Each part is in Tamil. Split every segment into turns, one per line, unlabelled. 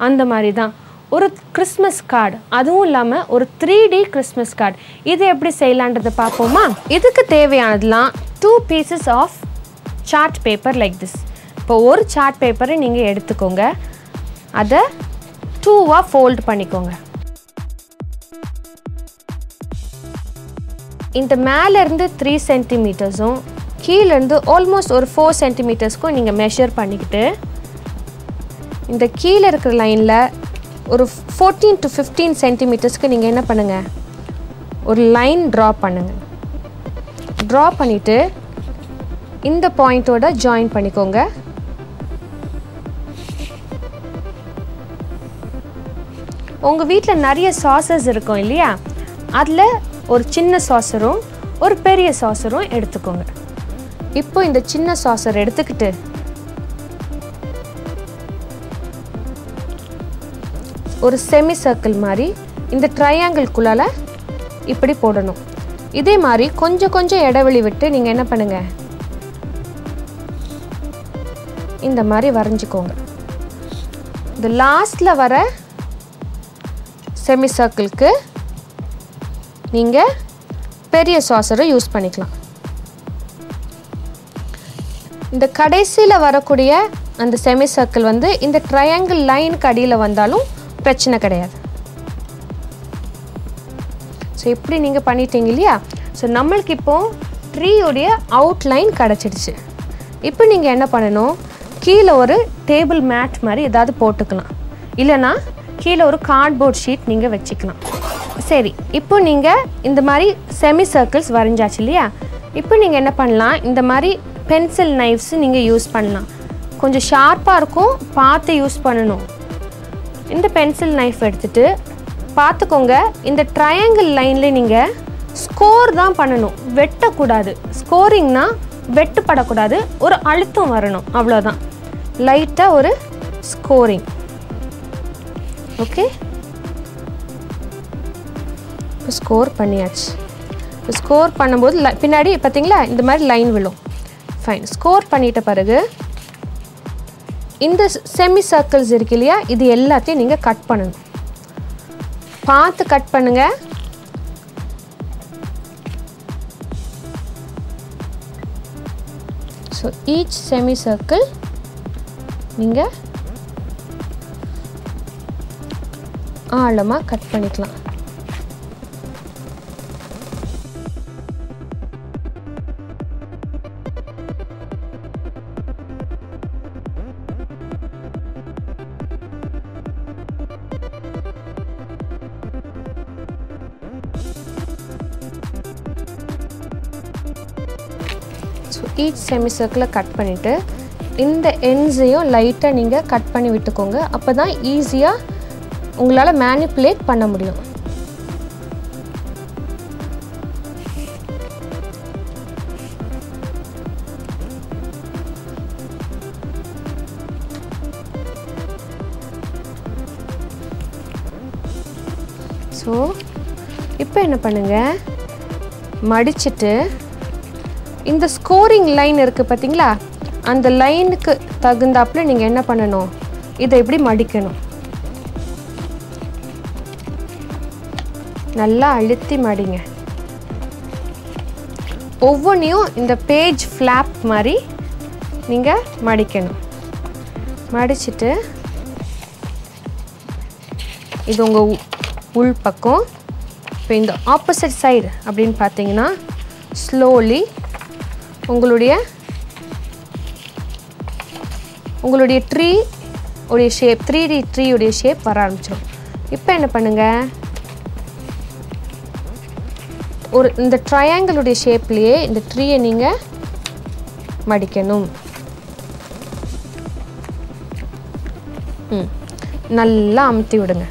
அந்த மாதிரி தான் ஒரு கிறிஸ்மஸ் கார்டு, அதுவும் இல்லாமல் ஒரு 3D கிறிஸ்மஸ் கார்டு. இது எப்படி செய்யலான்றதை பார்ப்போமா? இதுக்கு தேவையானதுலாம் 2 pieces of chart paper like this. இப்போ ஒரு சார்ட் பேப்பரை நீங்கள் எடுத்துக்கோங்க, அதை 2ஆக ஃபோல்ட் பண்ணிக்கோங்க. இந்த மேலேருந்து 3 சென்டிமீட்டர்ஸும் கீழேருந்து ஆல்மோஸ்ட் ஒரு 4 சென்டிமீட்டர்ஸ்க்கும் நீங்கள் மெஷர் பண்ணிக்கிட்டு இந்த கீழே இருக்கிற லைனில் ஒரு 14 to 15 சென்டிமீட்டர்ஸ்க்கு நீங்கள் என்ன பண்ணுங்கள், ஒரு லைன் ட்ரா பண்ணுங்கள். ட்ரா பண்ணிவிட்டு இந்த பாயிண்ட்டோட ஜாயின் பண்ணிக்கோங்க. உங்கள் வீட்டில் நிறைய சாசஸ் இருக்கும் இல்லையா, அதில் ஒரு சின்ன சாசரும் ஒரு பெரிய சாசரும் எடுத்துக்கோங்க. இப்போ இந்த சின்ன சாசர் எடுத்துக்கிட்டு ஒரு செமி சர்க்கிள் மாதிரி இந்த ட்ரையாங்கிள்குள்ளால இப்படி போடணும். இதே மாதிரி கொஞ்சம் கொஞ்சம் இடைவெளி விட்டு நீங்கள் என்ன பண்ணுங்கள், இந்த மாதிரி வரைஞ்சிக்கோங்க. இந்த லாஸ்ட்டில் வர செமி சர்க்கிளுக்கு நீங்கள் பெரிய சாசரை யூஸ் பண்ணிக்கலாம். இந்த கடைசியில் வரக்கூடிய அந்த செமி சர்க்கிள் வந்து இந்த ட்ரையாங்கிள் லைனுக்கு அடியில் வந்தாலும் பிரச்சனை கிடையாது. ஸோ இப்படி நீங்கள் பண்ணிட்டீங்க இல்லையா? ஸோ நம்மளுக்கு இப்போது ட்ரீயோடைய அவுட்லைன் கிடச்சிடுச்சு. இப்போ நீங்கள் என்ன பண்ணணும், கீழே ஒரு டேபிள் மேட் மாதிரி ஏதாவது போட்டுக்கலாம், இல்லைனா கீழே ஒரு கார்ட்போர்ட் ஷீட் நீங்கள் வச்சுக்கலாம். சரி, இப்போ நீங்கள் இந்த மாதிரி செமி சர்க்கிள்ஸ் வரைஞ்சாச்சு இல்லையா? இப்போ நீங்கள் என்ன பண்ணலாம், இந்த மாதிரி பென்சில் நைஃப்ஸ் நீங்கள் யூஸ் பண்ணலாம். கொஞ்சம் ஷார்ப்பாக இருக்கும், பார்த்து யூஸ் பண்ணணும். இந்த பென்சில் நைஃப் எடுத்துகிட்டு பார்த்துக்கோங்க, இந்த ட்ரையாங்கிள் லைனில் நீங்கள் ஸ்கோர் தான் பண்ணணும், வெட்டக்கூடாது. ஸ்கோரிங்னா வெட்டுப்படக்கூடாது, ஒரு அழுத்தம் வரணும், அவ்வளோதான். லைட்டாக ஒரு ஸ்கோரிங். ஓகே, இப்போ ஸ்கோர் பண்ணியாச்சு. இப்போ ஸ்கோர் பண்ணும்போது பின்னாடி பார்த்தீங்களா இந்த மாதிரி லைன் விழும். ஃபைன். ஸ்கோர் பண்ணிட்ட பிறகு இந்த செமி சர்க்கிள்ஸ் இருக்கு இல்லையா, இது எல்லாத்தையும் நீங்கள் கட் பண்ணணும். பார்த்து கட் பண்ணுங்க. ஸோ ஈச் செமி சர்க்கிள் நீங்கள் ஆழமாக கட் பண்ணிக்கலாம். ஸோ ஈச் செமி சர்க்கிளை கட் பண்ணிவிட்டு இந்த எண்ட்ஸையும் லைட்டாக நீங்கள் கட் பண்ணி விட்டுக்கோங்க. அப்போ தான் ஈஸியாக உங்களால் மேனிப்புலேட் பண்ண முடியும். ஸோ இப்போ என்ன பண்ணுங்கள், மடிச்சுட்டு இந்த ஸ்கோரிங் லைன் இருக்குது பார்த்தீங்களா, அந்த லைனுக்கு தகுந்தாப்புல நீங்கள் என்ன பண்ணணும், இதை இப்படி மடிக்கணும். நல்லா அழுத்தி மடிங்க. ஒவ்வொன்றையும் இந்த பேஜ் ஃப்ளாப் மாதிரி நீங்கள் மடிக்கணும். மடிச்சுட்டு இது உங்கள் உள் பக்கம். இப்போ இந்த ஆப்போசிட் சைடு அப்படின்னு பார்த்தீங்கன்னா ஸ்லோலி உங்களுடைய ட்ரீ உடைய ஷேப் 3D ட்ரீ உடைய ஷேப் வர ஆரம்பிச்சிடும். இப்போ என்ன பண்ணுங்கள், இந்த ட்ரையாங்கிளுடைய ஷேப்லேயே இந்த ட்ரீயை நீங்கள் மடிக்கணும். நல்லா அமுத்தி விடுங்க.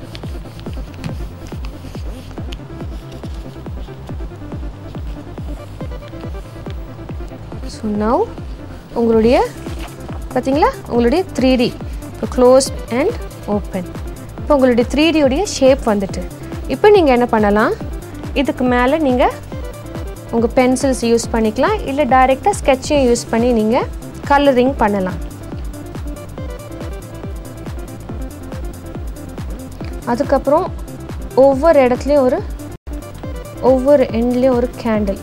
ஸோ நவ் உங்களுடைய பார்த்தீங்களா உங்களுடைய 3D இப்போ க்ளோஸ் அண்ட் ஓப்பன். இப்போ உங்களுடைய 3D உடைய ஷேப் வந்துட்டு. இப்போ நீங்கள் என்ன பண்ணலாம், இதுக்கு மேலே நீங்கள் உங்கள் பென்சில்ஸ் யூஸ் பண்ணிக்கலாம், இல்லை டைரெக்டாக ஸ்கெட்சையும் யூஸ் பண்ணி நீங்கள் கலரிங் பண்ணலாம். அதுக்கப்புறம் ஒவ்வொரு இடத்துலையும் ஒவ்வொரு எண்ட்லேயும் ஒரு கேண்டில்.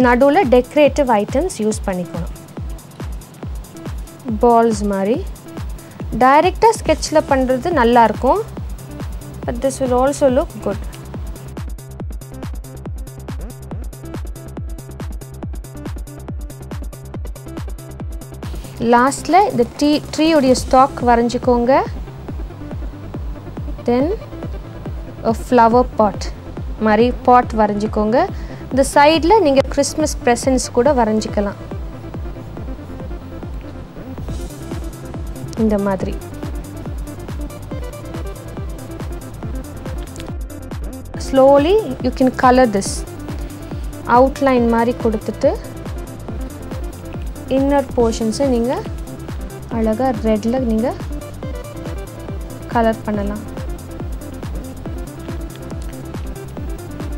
நடுவில் டெக்கரேட்டிவ் ஐட்டம்ஸ் யூஸ் பண்ணிக்கணும். பால்ஸ் மாதிரி டைரெக்டாக ஸ்கெட்சில் பண்ணுறது நல்லாயிருக்கும். But this will also look good. லாஸ்ட்டில் இந்த ட்ரீயோடைய ஸ்டாக் வரைஞ்சிக்கோங்க. தென் ஃப்ளவர் பாட் மாதிரி பாட் வரைஞ்சிக்கோங்க. இந்த சைடில் நீங்கள் கிறிஸ்மஸ் ப்ரெசன்ட்ஸ் கூட வரைஞ்சிக்கலாம். இந்த மாதிரி slowly you can colour this. Outline மாதிரி கொடுத்துட்டு இன்னர் போர்ஷன்ஸை நீங்கள் அழகாக ரெட்டில் நீங்கள் கலர் பண்ணலாம்.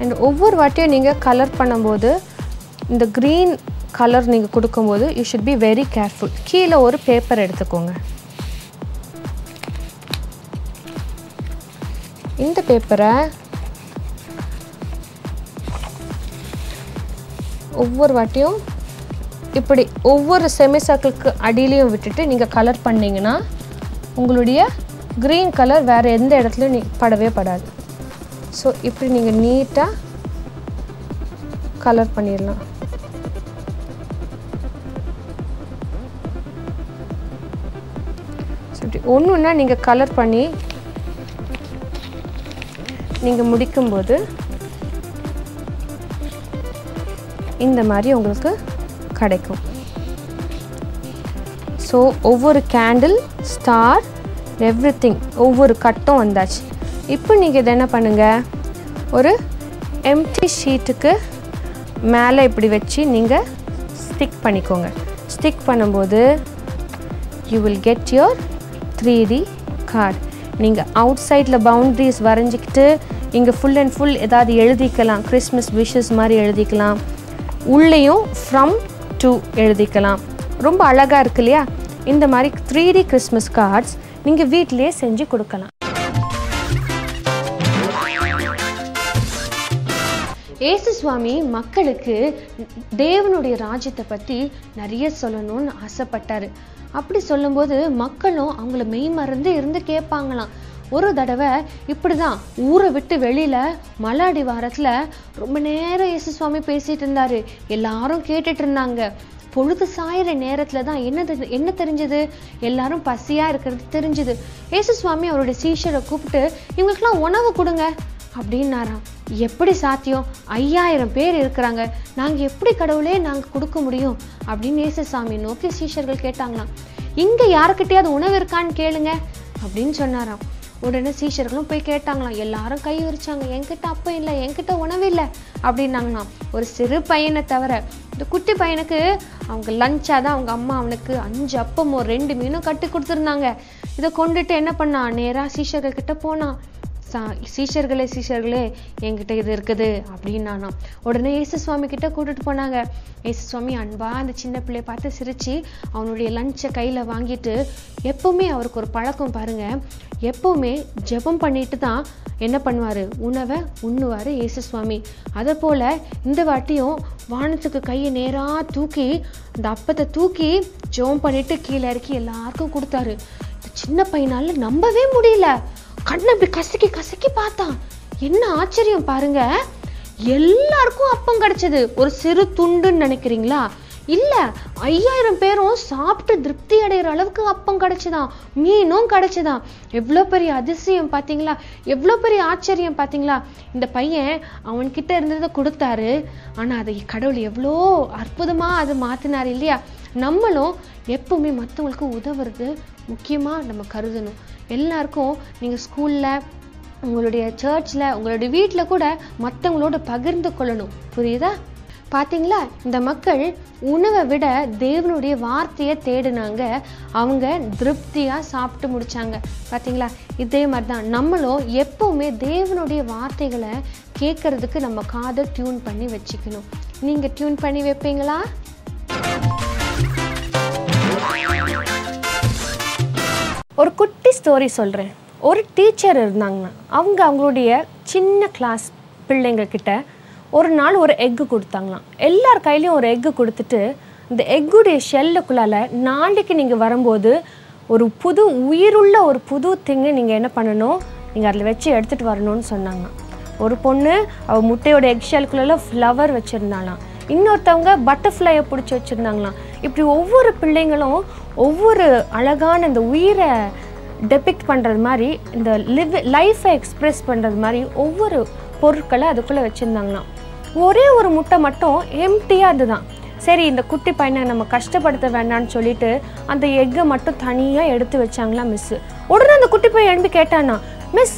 அண்ட் ஒவ்வொரு வாட்டியும் நீங்கள் கலர் பண்ணும்போது இந்த க்ரீன் கலர் நீங்கள் கொடுக்கும்போது you should be very careful. கீழே ஒரு பேப்பர் எடுத்துக்கோங்க. இந்த பேப்பரை ஒவ்வொரு வாட்டியும் இப்படி ஒவ்வொரு செமி சர்க்கிளுக்கு அடியிலையும் விட்டுட்டு நீங்கள் கலர் பண்ணிங்கன்னா உங்களுடைய க்ரீன் கலர் வேறு எந்த இடத்துலையும் படவே படாது. ஸோ இப்படி நீங்கள் நீட்டாக கலர் பண்ணிடலாம். ஸோ இப்படி ஒன்று ஒன்றா நீங்கள் கலர் பண்ணி நீங்கள் முடிக்கும்போது இந்த மாதிரி உங்களுக்கு கிடைக்கும். ஸோ ஒவ்வொரு கேண்டில், ஸ்டார், எவ்ரிதிங் ஒவ்வொரு கட்டும் வந்தாச்சு. இப்போ நீங்கள் இதை என்ன பண்ணுங்கள், ஒரு எம்டி ஷீட்டுக்கு மேலே இப்படி வச்சு நீங்கள் ஸ்டிக் பண்ணிக்கோங்க. ஸ்டிக் பண்ணும்போது you will get your 3D card. நீங்கள் அவுட் சைடில் பவுண்ட்ரிஸ் வரைஞ்சிக்கிட்டு இங்கே ஃபுல் அண்ட் ஃபுல் ஏதாவது எழுதிக்கலாம். கிறிஸ்மஸ் விஷஸ் மாதிரி எழுதிக்கலாம். உள்ளேயும் ஃப்ரம் டு எழுதிக்கலாம். ரொம்ப அழகாக இருக்கு இல்லையா? இந்த மாதிரி 3D கிறிஸ்மஸ் கார்ட்ஸ் நீங்கள் வீட்டிலே செஞ்சு கொடுக்கலாம். இயேசு சுவாமி மக்களுக்கு தேவனுடைய ராஜ்யத்தை பற்றி நிறைய சொல்லணும்னு ஆசைப்பட்டார். அப்படி சொல்லும்போது மக்களும் அவங்கள மெய் மறந்து இருந்து கேட்பாங்களாம். ஒரு தடவை இப்படி தான் ஊரை விட்டு வெளியில் மலை அடிவாரத்தில் ரொம்ப நேரம் இயேசு சுவாமி பேசிகிட்டு இருந்தார். எல்லாரும் கேட்டுட்டு இருந்தாங்க. பொழுது சாயிற நேரத்தில் தான் என்ன தெரிஞ்சது, எல்லாரும் பசியாக இருக்கிறது தெரிஞ்சுது. இயேசு சுவாமி அவருடைய சீஷரை கூப்பிட்டு இவங்களுக்கெல்லாம் உணவு கொடுங்க அப்படின்னாராம். எப்படி சாத்தியம், 5000 பேர் இருக்கிறாங்க, நாங்கள் எப்படி கடவுளே நாங்கள் கொடுக்க முடியும் அப்படின்னு இயேசு சாமி நோக்கி சீஷர்கள் கேட்டாங்களாம். இங்கே யாருக்கிட்டையாவது உணவு இருக்கான்னு கேளுங்க அப்படின்னு சொன்னாராம். உடனே சீஷர்களும் போய் கேட்டாங்களாம். எல்லாரும் கை விரிச்சாங்க. என்கிட்ட அப்போ இல்லை, என்கிட்ட உணவு இல்லை அப்படின்னாங்களாம். ஒரு சிறு பையனை தவிர இந்த குட்டி பையனுக்கு அவங்க லஞ்சாக தான் அவங்க அம்மா அவனுக்கு 5 அப்பமோ 2 மீனும் கட்டி கொடுத்துருந்தாங்க. இதை கொண்டுட்டு என்ன பண்ணான், நேராக சீஷர்கள் கிட்ட போனான். சீஷர்களே என்கிட்ட இது இருக்குது அப்படின்னானா. உடனே இயேசு சுவாமி கிட்ட கூட்டிட்டு போனாங்க. இயேசு சுவாமி அன்பா அந்த சின்ன பிள்ளைய பார்த்து சிரிச்சு அவனுடைய லஞ்சை கையில வாங்கிட்டு, எப்பவுமே அவருக்கு ஒரு பழக்கம் பாருங்க, எப்பவுமே ஜெபம் பண்ணிட்டு தான் என்ன பண்ணுவாரு, உணவை உண்ணுவாரு இயேசு சுவாமி. அதை போல இந்த வாட்டியும் வானத்துக்கு கையை நேரா தூக்கி அந்த அப்பத்தை தூக்கி ஜெபம் பண்ணிட்டு கீழே இறக்கி எல்லாருக்கும் கொடுத்தாரு. சின்ன பையனால நம்பவே முடியல. கண்ணை அப்படி கசக்கி பார்த்தான். என்ன ஆச்சரியம் பாருங்க, எல்லாருக்கும் அப்பம் கிடைச்சது. ஒரு சிறு துண்டுன்னு நினைக்கிறீங்களா? இல்ல, 5000 பேரும் சாப்பிட்டு திருப்தி அடைகிற அளவுக்கு அப்பம் கிடைச்சுதான், மீனும் கிடைச்சுதான். எவ்வளோ பெரிய அதிசயம் பார்த்தீங்களா, எவ்வளோ பெரிய ஆச்சரியம் பார்த்தீங்களா? இந்த பையன் அவன்கிட்ட இருந்ததை கொடுத்தாரு, ஆனா அதை கடவுள் எவ்வளோ அற்புதமா அதை மாத்தினார் இல்லையா? நம்மளும் எப்பவுமே மற்றவங்களுக்கு உதவுறது முக்கியமா நம்ம கருதணும். எல்லாருக்கும் நீங்க ஸ்கூல்ல, உங்களுடைய சர்ச்ல, உங்களுடைய வீட்டில் கூட மற்றவங்களோட பகிர்ந்து கொள்ளணும். புரியுதா? பார்த்தீங்களா, இந்த மக்கள் உணவை விட தேவனுடைய வார்த்தையை தேடினாங்க. அவங்க திருப்தியா சாப்பிட்டு முடிச்சாங்க. பார்த்தீங்களா? இதே மாதிரி தான் நம்மளும் எப்பவுமே தேவனுடைய வார்த்தைகளை கேட்கறதுக்கு நம்ம காதை டியூன் பண்ணி வச்சுக்கணும். நீங்க டியூன் பண்ணி வைப்பீங்களா? ஒரு குட்டி ஸ்டோரி சொல்கிறேன். ஒரு டீச்சர் இருந்தாங்கன்னா அவங்களுடைய சின்ன கிளாஸ் பிள்ளைங்கக்கிட்ட ஒரு நாள் ஒரு எக்கு கொடுத்தாங்களாம். எல்லார் கையிலையும் ஒரு எக்கு கொடுத்துட்டு இந்த எக்குடைய ஷெல்லுக்குள்ளால் நாளைக்கு நீங்கள் வரும்போது ஒரு புது உயிருள்ள ஒரு புது திங்கு நீங்கள் என்ன பண்ணணும், நீங்கள் அதில் வச்சு எடுத்துகிட்டு வரணும்னு சொன்னாங்க. ஒரு பொண்ணு அவள் முட்டையோட எக் ஷெல்லுக்குள்ள ஃப்ளவர் வச்சுருந்தாலாம், இன்னொருத்தவங்க பட்டர்ஃப்ளையை பிடிச்சி வச்சுருந்தாங்களாம். இப்படி ஒவ்வொரு பிள்ளைங்களும் ஒவ்வொரு அழகான இந்த உயிரை டெபிக்ட் பண்ணுறது மாதிரி, இந்த லைஃப்பை எக்ஸ்ப்ரெஸ் பண்ணுறது மாதிரி ஒவ்வொரு பொருட்களை அதுக்குள்ளே வச்சுருந்தாங்களாம். ஒரே ஒரு முட்டை மட்டும் எம்டியாக அதுதான். சரி, இந்த குட்டி பையனை நம்ம கஷ்டப்படுத்த வேண்டாம்னு சொல்லிட்டு அந்த எக்கை மட்டும் தனியாக எடுத்து வச்சாங்களாம் மிஸ்ஸு. உடனே அந்த குட்டி பையன் எழுப்பி கேட்டானா, மிஸ்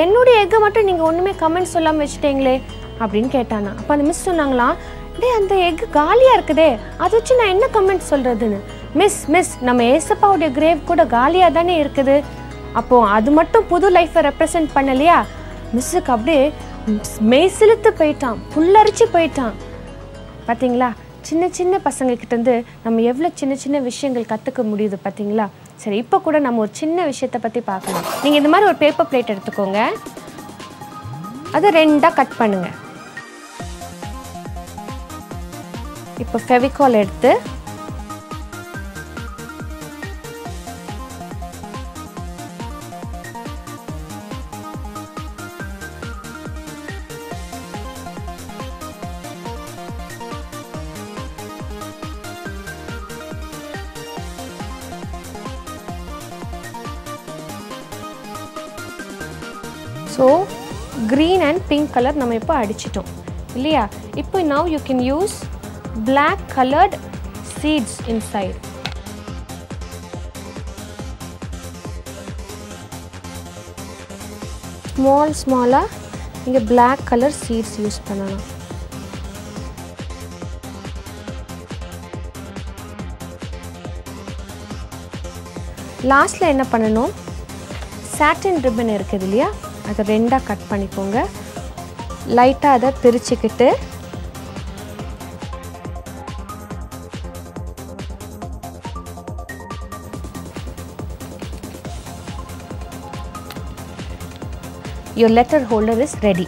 என்னுடைய எக்கை மட்டும் நீங்கள் ஒன்றுமே கமெண்ட் சொல்லாமல் வச்சுட்டீங்களே அப்படின்னு கேட்டானா. அப்போ அந்த மிஸ் சொன்னாங்களாம், டே அந்த எக்கு காலியாக இருக்குதே, அதை வச்சு நான் என்ன கமெண்ட் சொல்கிறதுன்னு. மிஸ் நம்ம ஏசப்பாவுடைய கிரேவ் கூட காலியாக தானே இருக்குது, அப்போது அது மட்டும் புது லைஃப்பை ரெப்ரசன்ட் பண்ணலையா? மிஸ்ஸுக்கு அப்படியே மெய் சிலுத்து போயிட்டான், புல்லரிச்சு போயிட்டான். பார்த்தீங்களா, சின்ன சின்ன பசங்கக்கிட்டேருந்து நம்ம எவ்வளோ சின்ன சின்ன விஷயங்கள் கற்றுக்க முடியுது பார்த்தீங்களா? சரி, இப்போ கூட நம்ம ஒரு சின்ன விஷயத்தை பற்றி பார்க்கலாம். நீங்கள் இந்த மாதிரி ஒரு பேப்பர் பிளேட் எடுத்துக்கோங்க, அதை 2ஆக கட் பண்ணுங்கள். இப்போ ஃபெவிகால் எடுத்து so green and pink colour நம்ம இப்போ அடிச்சிட்டோம் இல்லையா? இப்போ now you can use black colored seeds inside. ஸ்மாலாக நீங்கள் black color seeds யூஸ் பண்ணலாம். லாஸ்ட்டில் என்ன பண்ணணும், சாட்டின் ரிப்பன் இருக்குது இல்லையா, அதை 2ஆக கட் பண்ணிக்கோங்க. லைட்டாக அதை பிரிச்சுக்கிட்டு your letter holder is ready.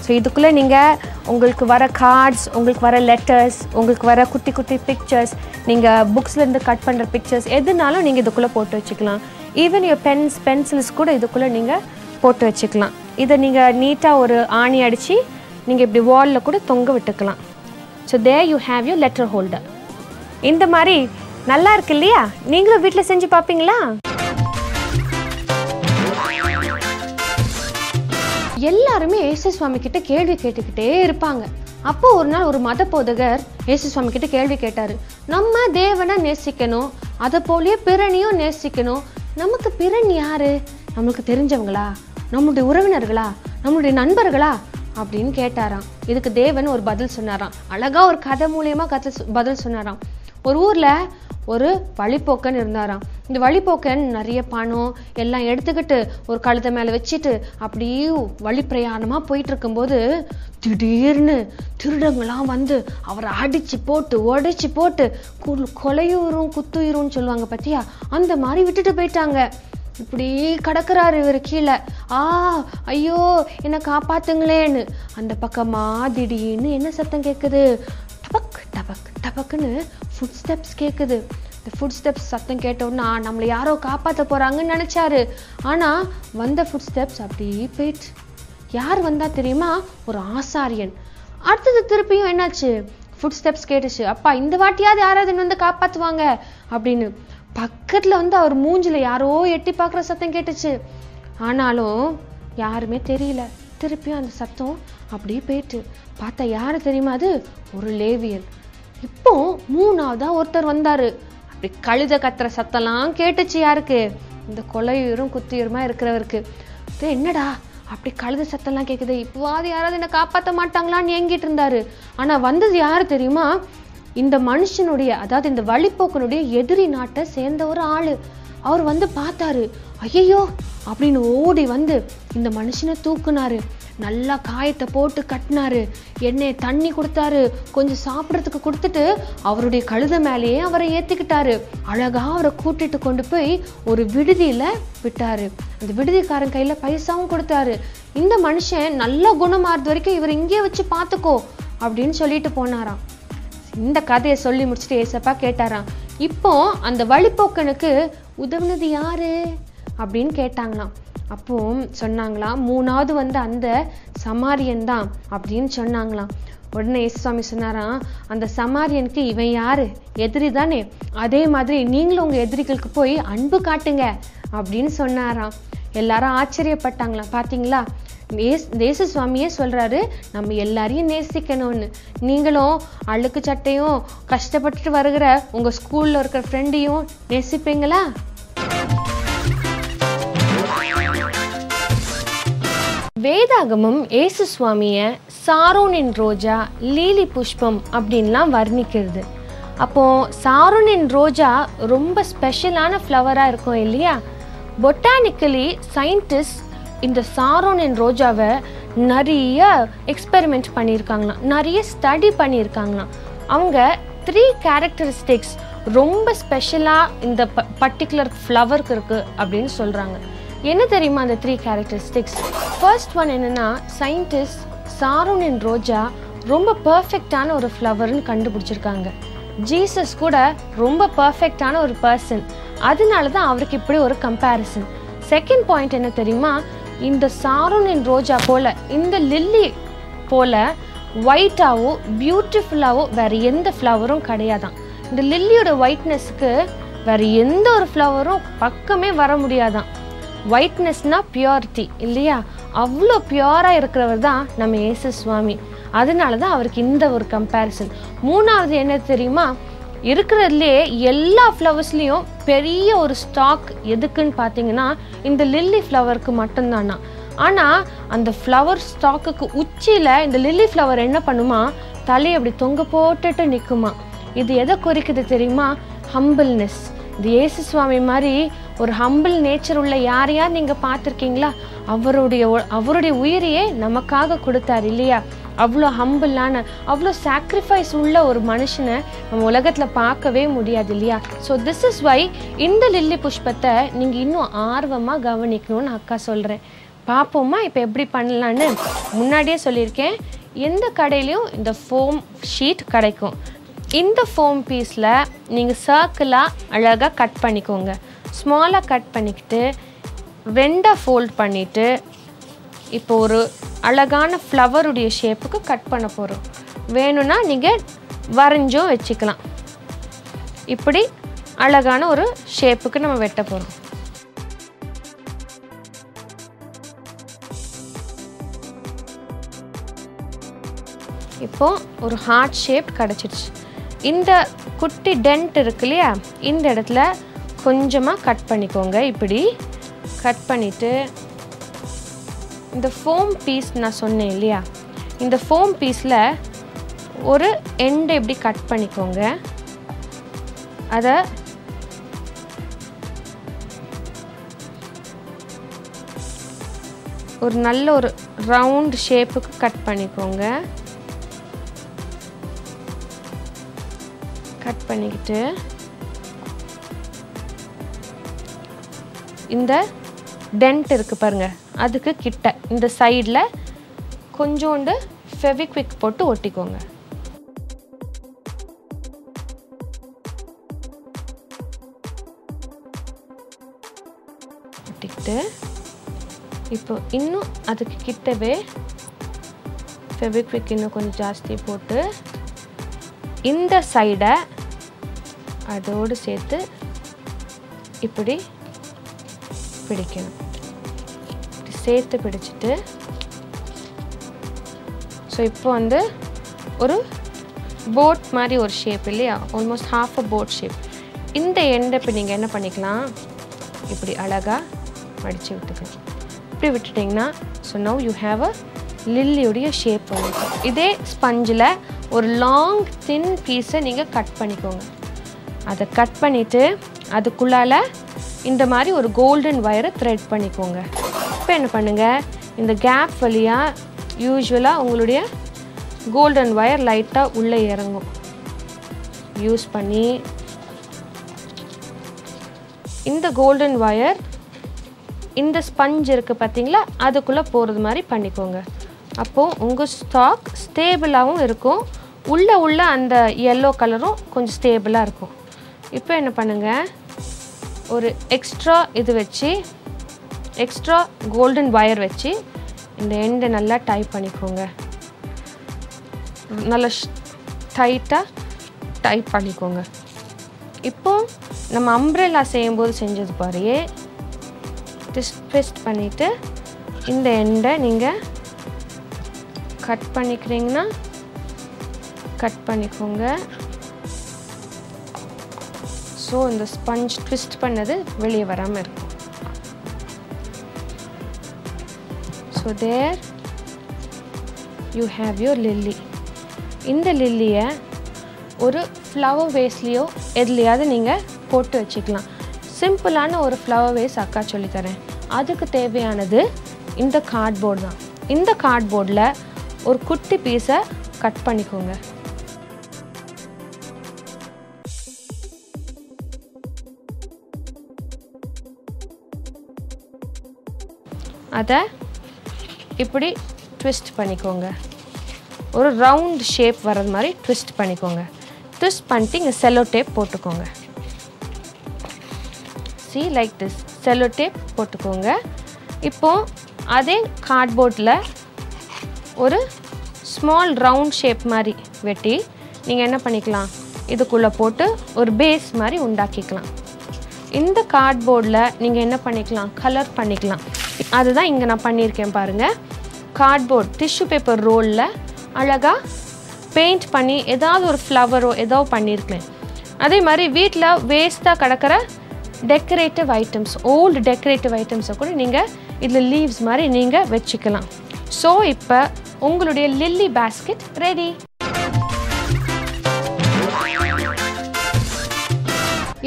So இதுக்குள்ளே நீங்கள் உங்களுக்கு வர கார்ட்ஸ், உங்களுக்கு வர லெட்டர்ஸ், உங்களுக்கு வர குட்டி குட்டி பிக்சர்ஸ், நீங்கள் புக்ஸ்லேருந்து கட் பண்ணுற பிக்சர்ஸ் எதுனாலும் நீங்கள் இதுக்குள்ளே போட்டு வச்சுக்கலாம். ஈவன் your பென்ஸ் பென்சில்ஸ் கூட இதுக்குள்ளே நீங்கள் போட்டு வச்சுக்கலாம். இதை நீங்கள் நீட்டாக ஒரு ஆணி அடித்து நீங்கள் இப்படி வாலில் கூட தொங்க விட்டுக்கலாம். So there you have your letter holder. இந்த மாதிரி நல்லா இருக்கு இல்லையா? நீங்களும் வீட்டில் செஞ்சு பார்ப்பீங்களா? எல்லாருமே இயேசு சுவாமி கிட்ட கேள்வி கேட்டுக்கிட்டே இருப்பாங்க. அப்போ ஒரு நாள் ஒரு மத போதகர் இயேசு சுவாமி கிட்ட கேள்வி கேட்டாரு. நம்ம தேவனை நேசிக்கணும், அதை போலயே பிறனையும் நேசிக்கணும். நமக்கு பிறன் யாரு? நம்மளுக்கு தெரிஞ்சவங்களா, நம்மளுடைய உறவினர்களா, நம்மளுடைய நண்பர்களா அப்படின்னு கேட்டாராம். இதுக்கு தேவன் ஒரு பதில் சொன்னாராம். அழகா ஒரு கதை மூலியமா பதில் சொன்னாராம். ஒரு ஊர்ல ஒரு வழிப்போக்கன் இருந்தாராம். இந்த வழிப்போக்கன் நிறைய பணம் எல்லாம் எடுத்துக்கிட்டு ஒரு கழுதை மேலே வச்சுட்டு அப்படியே வழிப்பிரயாணமாக போயிட்டு இருக்கும்போது திடீர்னு திருடங்களாம் வந்து அவரை அடிச்சு போட்டு உடைச்சி போட்டு கொலையுறும் குத்துயிரும் சொல்லுவாங்க பார்த்தியா, அந்த மாதிரி விட்டுட்டு போயிட்டாங்க. இப்படி கிடக்குறாரு இவர் கீழே. ஐயோ என்னை காப்பாத்துங்களேன்னு. அந்த பக்கமா திடீர்னு என்ன சத்தம் கேட்குது, டபக் டபக் டபக்குன்னு ஃபுட் ஸ்டெப்ஸ் கேட்குது. இந்த ஃபுட் ஸ்டெப்ஸ் சத்தம் கேட்டோன்னா நம்மளை யாரோ காப்பாற்ற போகிறாங்கன்னு நினச்சாரு. ஆனால் வந்த ஃபுட் ஸ்டெப்ஸ் அப்படியே போயிட்டு. யார் வந்தா தெரியுமா? ஒரு ஆசாரியன். அடுத்தது திருப்பியும் என்னாச்சு, ஃபுட் ஸ்டெப்ஸ் கேட்டுச்சு. அப்பா இந்த வாட்டியாவது யாராவது வந்து காப்பாற்றுவாங்க அப்படின்னு பக்கத்தில் வந்து அவர் மூஞ்சில் யாரோ எட்டி பார்க்குற சத்தம் கேட்டுச்சு. ஆனாலும் யாருமே தெரியல. திருப்பியும் அந்த சத்தம் அப்படியே போயிட்டு பார்த்தா யாரு தெரியுமா? அது ஒரு லேவியன். இப்போ 3ஆவதா ஒருத்தர் வந்தாரு. அப்படி கழுத கத்துற சத்தம்லாம் கேட்டுச்சு. யாருக்கு? இந்த கொலையுறும் குத்தியுருமா இருக்கிறவருக்கு. என்னடா அப்படி கழுத சத்தம்லாம் கேட்குது, இப்போவாது யாராவது என்ன காப்பாற்ற மாட்டாங்களான்னு ஏங்கிட்டு இருந்தாரு. ஆனா வந்தது யாரு தெரியுமா? இந்த மனுஷனுடைய, அதாவது இந்த வழிப்போக்கனுடைய எதிரி நாட்டை சேர்ந்த ஒரு ஆளு. அவர் வந்து பார்த்தாரு. ஐயோ அப்படின்னு ஓடி வந்து இந்த மனுஷனை தூக்குனாரு. நல்லா காயத்தை போட்டு கட்டினாரு, எண்ணெய் தண்ணி கொடுத்தாரு, கொஞ்சம் சாப்பிட்றதுக்கு கொடுத்துட்டு அவருடைய கழுதை மேலேயே அவரை ஏற்றிக்கிட்டாரு. அழகா அவரை கூட்டிட்டு கொண்டு போய் ஒரு விடுதியில் விட்டாரு. அந்த விடுதிக்காரன் கையில் பைசாவும் கொடுத்தாரு. இந்த மனுஷன் நல்லா குணமாறது வரைக்கும் இவர் இங்கே வச்சு பார்த்துக்கோ அப்படின்னு சொல்லிட்டு போனாராம். இந்த கதையை சொல்லி முடிச்சுட்டு ஏசப்பா கேட்டாராம், இப்போ அந்த வழிப்போக்கனுக்கு உதவுனது யாரு அப்படின்னு கேட்டாங்களாம். அப்போ சொன்னாங்களாம், மூணாவது அந்த சமாரியன் தான் அப்படின்னு சொன்னாங்களாம். உடனே இயேசுசாமி சொன்னாராம், அந்த சமாரியனுக்கு இவன் யாரு? எதிரி தானே, அதே மாதிரி நீங்களும் உங்க எதிரிகளுக்கு போய் அன்பு காட்டுங்க அப்படின்னு சொன்னாராம். எல்லாரும் ஆச்சரியப்பட்டாங்களாம். பார்த்தீங்களா, இயேசு சுவாமியே சொல்றாரு நம்ம எல்லாரையும் நேசிக்கணும்னு. நீங்களும் அழுக்கு சட்டையும் கஷ்டப்பட்டுட்டு வருகிற உங்க ஸ்கூல்ல இருக்கிற ஃப்ரெண்டையும் நேசிப்பீங்களா? வேதாகமம் இயேசு சுவாமிய சாரோனின் ரோஜா, லீலி புஷ்பம் அப்படின்லாம் வர்ணிக்கிறது. அப்போ சாரோனின் ரோஜா ரொம்ப ஸ்பெஷலான ஃப்ளவரா இருக்கும் இல்லையா? பொட்டானிக்கலி சயின்டிஸ்ட் இந்த சாரோனின் ரோஜாவை நிறைய எக்ஸ்பெரிமெண்ட் பண்ணியிருக்காங்களாம், நிறைய ஸ்டடி பண்ணியிருக்காங்களாம். அவங்க 3 கேரக்டரிஸ்டிக்ஸ் ரொம்ப ஸ்பெஷலாக இந்த பர்டிகுலர் ஃப்ளவருக்கு இருக்குது அப்படின்னு சொல்கிறாங்க. என்ன தெரியுமா அந்த 3 கேரக்டரிஸ்டிக்ஸ்? ஃபர்ஸ்ட் ஒன் என்னென்னா, சயின்டிஸ்ட் சாரோனின் ரோஜா ரொம்ப பர்ஃபெக்டான ஒரு ஃப்ளவர்னு கண்டுபிடிச்சிருக்காங்க. ஜீசஸ் கூட ரொம்ப பர்ஃபெக்டான ஒரு பர்சன், அதனால தான் அவருக்கு இப்படி ஒரு கம்பேரிசன். செகண்ட் பாயிண்ட் என்ன தெரியுமா, இந்த சாரோனின் ரோஜா போல, இந்த லில்லி போல ஒயிட்டாவோ பியூட்டிஃபுல்லாவோ வேற எந்த ஃப்ளவரும் கிடையாதான். இந்த லில்லியோட ஒயிட்னஸ்க்கு வேற எந்த ஒரு ஃப்ளவரும் பக்கமே வர முடியாதான். ஒயிட்னஸ்னா பியூரிட்டி இல்லையா? அவ்வளோ பியூராக இருக்கிறவர் தான் நம்ம இயேசு சுவாமி. அதனால தான் அவருக்கு இந்த ஒரு கம்பேரிசன். மூணாவது என்ன தெரியுமா, இருக்கிறதுலே எல்லா ஃப்ளவர்ஸ்லேயும் பெரிய ஒரு ஸ்டாக் எதுக்குன்னு பார்த்தீங்கன்னா இந்த லில்லி ஃப்ளவருக்கு மட்டும்தானா. ஆனால் அந்த ஃப்ளவர் ஸ்டாக்குக்கு உச்சியில் இந்த லில்லி ஃப்ளவர் என்ன பண்ணுமா, தலையை அப்படி தொங்க போட்டுட்டு நிற்குமா. இது எதை குறிக்குது தெரியுமா? ஹம்பிள்னஸ். இது இயேசு சுவாமி மாதிரி ஒரு ஹம்பிள் நேச்சர் உள்ள யாரையாவது நீங்கள் பார்த்துருக்கீங்களா? அவருடைய உயிரையே நமக்காக கொடுத்தார் இல்லையா? அவ்வளோ ஹம்பிளான, அவ்வளோ சாக்ரிஃபைஸ் உள்ள ஒரு மனுஷனை நம்ம உலகத்தில் பார்க்கவே முடியாது இல்லையா? ஸோ திஸ் இஸ் வை இந்த லில்லி புஷ்பத்தை நீங்கள் இன்னும் ஆர்வமாக கவனிக்கணும்னு அக்கா சொல்கிறேன். பார்ப்போமா இப்போ எப்படி பண்ணலான்னு? முன்னாடியே சொல்லியிருக்கேன், எந்த கடையிலையும் இந்த ஃபோம் ஷீட் கிடைக்கும். இந்த ஃபோம் பீஸில் நீங்கள் சர்க்கிளாக அழகாக கட் பண்ணிக்கோங்க. ஸ்மாலாக கட் பண்ணிக்கிட்டு 2 ஃபோல்ட் பண்ணிவிட்டு இப்போ ஒரு அழகான ஃப்ளவருடைய ஷேப்புக்கு கட் பண்ண போகிறோம். வேணும்னா நீங்கள் வரைஞ்சும் வச்சுக்கலாம். இப்படி அழகான ஒரு ஷேப்புக்கு நம்ம வெட்ட போகிறோம். இப்போ ஒரு ஹார்ட் ஷேப் கிடச்சிடுச்சு. இந்த குட்டி டென்ட் இருக்கு இல்லையா, இந்த இடத்துல கொஞ்சமாக கட் பண்ணிக்கோங்க. இப்படி கட் பண்ணிவிட்டு இந்த ஃபோம் பீஸ் நான் சொன்னேன் இல்லையா, இந்த ஃபோம் பீஸில் ஒரு எண்டை இப்படி கட் பண்ணிக்கோங்க. அதை ஒரு நல்ல ஒரு ரவுண்ட் ஷேப்புக்கு கட் பண்ணிக்கோங்க. கட் பண்ணிக்கிட்டு இந்த டென்ட் இருக்குது பாருங்க, அதுக்கு கிட்ட இந்த சைடில் கொஞ்சோண்டு ஃபெவிக்விக் போட்டு ஒட்டிக்கோங்க. ஒட்டிக்கிட்டு இப்போ இன்னும் அதுக்கு கிட்டவே ஃபெவிக்விக் இன்னும் கொஞ்சம் ஜாஸ்தி போட்டு இந்த சைடை அதோடு சேர்த்து இப்படி பிடிக்கணும். சேர்த்து பிடிச்சிட்டு ஸோ இப்போ ஒரு போட் மாதிரி ஒரு ஷேப் இல்லையா, almost half a boat shape. இந்த எண்டை இப்போ நீங்கள் என்ன பண்ணிக்கலாம், இப்படி அழகாக மடித்து விட்டுக்கலாம். இப்படி விட்டுட்டிங்கன்னா so now you have a லில்லியுடைய ஷேப் வந்து. இதே ஸ்பஞ்சில் ஒரு லாங் தின் பீஸை நீங்கள் கட் பண்ணிக்கோங்க. அதை கட் பண்ணிவிட்டு அதுக்குள்ளால் இந்த மாதிரி ஒரு கோல்டன் வயரை த்ரெட் பண்ணிக்கோங்க. இப்போ என்ன பண்ணுங்கள், இந்த கேப் வழியாக யூஸ்வலாக உங்களுடைய கோல்டன் வயர் லைட்டாக உள்ளே இறங்கும். யூஸ் பண்ணி இந்த கோல்டன் வயர் இந்த ஸ்பஞ்ச் இருக்குது பார்த்தீங்களா, அதுக்குள்ளே போகிறது மாதிரி பண்ணிக்கோங்க. அப்போது உங்கள் ஸ்டாக் ஸ்டேபிளாகவும் இருக்கும், உள்ளே அந்த எல்லோ கலரும் கொஞ்சம் ஸ்டேபிளாக இருக்கும். இப்போ என்ன பண்ணுங்கள், ஒரு எக்ஸ்ட்ரா இது வச்சு எக்ஸ்ட்ரா கோல்டன் வயர் வச்சு இந்த எண்டை நல்லா டைப் பண்ணிக்கோங்க. நல்லா டைட்டாக டைப் பண்ணிக்கோங்க. இப்போ நம்ம அம்ப்ரெல்லா செய்யும்போது செஞ்சது பாருயே, ட்விஸ்ட் பண்ணிவிட்டு இந்த எண்டை நீங்கள் கட் பண்ணிக்கிறீங்கன்னா கட் பண்ணிக்கோங்க. ஸோ இந்த ஸ்பஞ்ச் ட்விஸ்ட் பண்ணது வெளியே வராமல் இருக்கும். So there you have your lily. இந்த லில்லியை ஒரு ஃப்ளவர் வேஸ்லேயோ எதுலையாவது நீங்கள் போட்டு வச்சுக்கலாம். சிம்பிளான ஒரு ஃப்ளவர் வேஸ் அக்கா சொல்லித்தரேன். அதுக்கு தேவையானது இந்த கார்ட்போர்டு தான். இந்த கார்ட்போர்டில் ஒரு குட்டி பீஸை கட் பண்ணிக்கோங்க. அதை இப்படி ட்விஸ்ட் பண்ணிக்கோங்க. ஒரு ரவுண்ட் ஷேப் வர்றது மாதிரி ட்விஸ்ட் பண்ணிக்கோங்க. ட்விஸ்ட் பண்ணிட்டு இங்கே செல்லோ டேப் போட்டுக்கோங்க. See like this, cello tape போட்டுக்கோங்க. இப்போது அதே கார்ட்போர்டில் ஒரு ஸ்மால் ரவுண்ட் ஷேப் மாதிரி வெட்டி நீங்கள் என்ன பண்ணிக்கலாம், இதுக்குள்ளே போட்டு ஒரு பேஸ் மாதிரி உண்டாக்கிக்கலாம். இந்த கார்ட்போர்டில் நீங்கள் என்ன பண்ணிக்கலாம், கலர் பண்ணிக்கலாம். அதுதான் இங்கே நான் பண்ணியிருக்கேன் பாருங்கள். கார்ட்போர்ட் டிஷ்யூ பேப்பர் ரோலில் அழகாக பெயிண்ட் பண்ணி ஏதாவது ஒரு ஃப்ளவரோ ஏதோ பண்ணியிருக்கேன். அதே மாதிரி வீட்டில் வேஸ்ட்டாக கிடக்கிற டெக்கரேட்டிவ் ஐட்டம்ஸ், ஓல்டு டெக்கரேட்டிவ் ஐட்டம்ஸை கூட நீங்கள் இதில் லீவ்ஸ் மாதிரி நீங்கள் வச்சுக்கலாம். ஸோ இப்போ உங்களுடைய லில்லி பேஸ்கெட் ரெடி.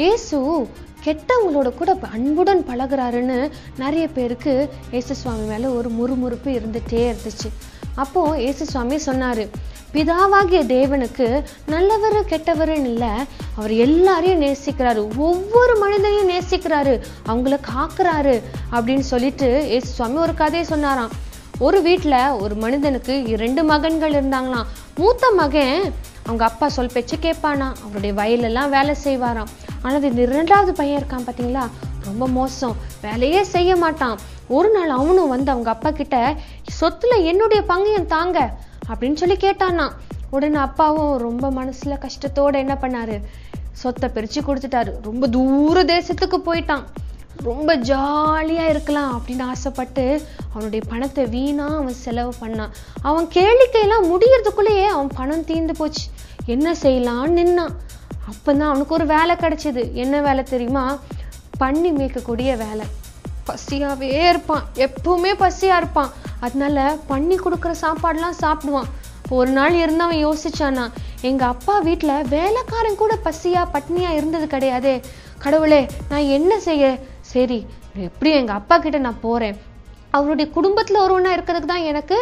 இயேசு கெட்டவங்களோட கூட அன்புடன் பழகுறாருன்னு நிறைய பேருக்கு இயேசு சுவாமி மேலே ஒரு முறுமுறுப்பு இருந்துகிட்டே இருந்துச்சு. அப்போது இயேசு சுவாமி சொன்னார், பிதாவாகிய தேவனுக்கு நல்லவர் கெட்டவருன்னு இல்லை, அவர் எல்லாரையும் நேசிக்கிறாரு, ஒவ்வொரு மனிதனையும் நேசிக்கிறாரு, அவங்கள காக்குறாரு அப்படின்னு சொல்லிட்டு இயேசு சுவாமி ஒரு கதையை சொன்னாராம். ஒரு வீட்டில் ஒரு மனிதனுக்கு 2 மகன்கள் இருந்தாங்களாம். மூத்த மகன் அவங்க அப்பா சொல் பேச்சு கேட்பானா, அவருடைய வயலெல்லாம் வேலை செய்வாராம். ஆனால் இந்த 2வது பையன் இருக்கான் பார்த்தீங்களா, ரொம்ப மோசம், வேலையே செய்ய மாட்டான். ஒரு நாள் அவனும் வந்து அவங்க அப்பா கிட்ட சொத்துல என்னுடைய பங்கையும் தாங்க அப்படின்னு சொல்லி கேட்டானா. உடனே அப்பாவும் ரொம்ப மனசுல கஷ்டத்தோட என்ன பண்ணாரு, சொத்தை பிரிச்சு கொடுத்துட்டாரு. ரொம்ப தூர தேசத்துக்கு போயிட்டான். ரொம்ப ஜாலியா இருக்கலாம் அப்படின்னு ஆசைப்பட்டு அவனுடைய பணத்தை வீணா அவன் செலவு பண்ணான். அவன் கேளிக்கையெல்லாம் முடியறதுக்குள்ளேயே அவன் பணம் தீர்ந்து போச்சு. என்ன செய்யலான்னு நின்னான். அப்பதான் அவனுக்கு ஒரு வேலை கிடைச்சது. என்ன வேலை தெரியுமா, பண்ணி மேய்க்கக்கூடிய வேலை. பசியாவே இருப்பான், எப்பவுமே பசியா இருப்பான். அதனால பண்ணி கொடுக்குற சாப்பாடுலாம் சாப்பிடுவான். ஒரு நாள் இருந்தவன் யோசிச்சானா, எங்க அப்பா வீட்டுல வேலைக்காரன் கூட பசியா பட்னியா இருந்தது கிடையாதே, கடவுளே நான் என்ன செய்ய, சரி எப்படி எங்க அப்பா கிட்ட நான் போறேன், அவருடைய குடும்பத்துல ஒருவனா இருக்கிறதுக்கு தான் எனக்கு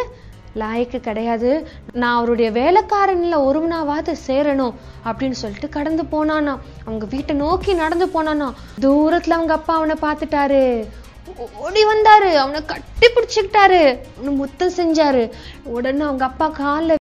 லாய்க்கு கிடையாது, நான் அவருடைய வேலைக்காரன்ல ஒருவனாவது சேரணும் அப்படின்னு சொல்லிட்டு கடந்து போனானா. அவங்க வீட்டை நோக்கி நடந்து போனானா. தூரத்துல அவங்க அப்பா அவனை பார்த்துட்டாரு. ஓடி வந்தாரு, அவனை கட்டி பிடிச்சுக்கிட்டாரு, அவனை முத்தம் செஞ்சாரு. உடனே அவங்க அப்பா காலில்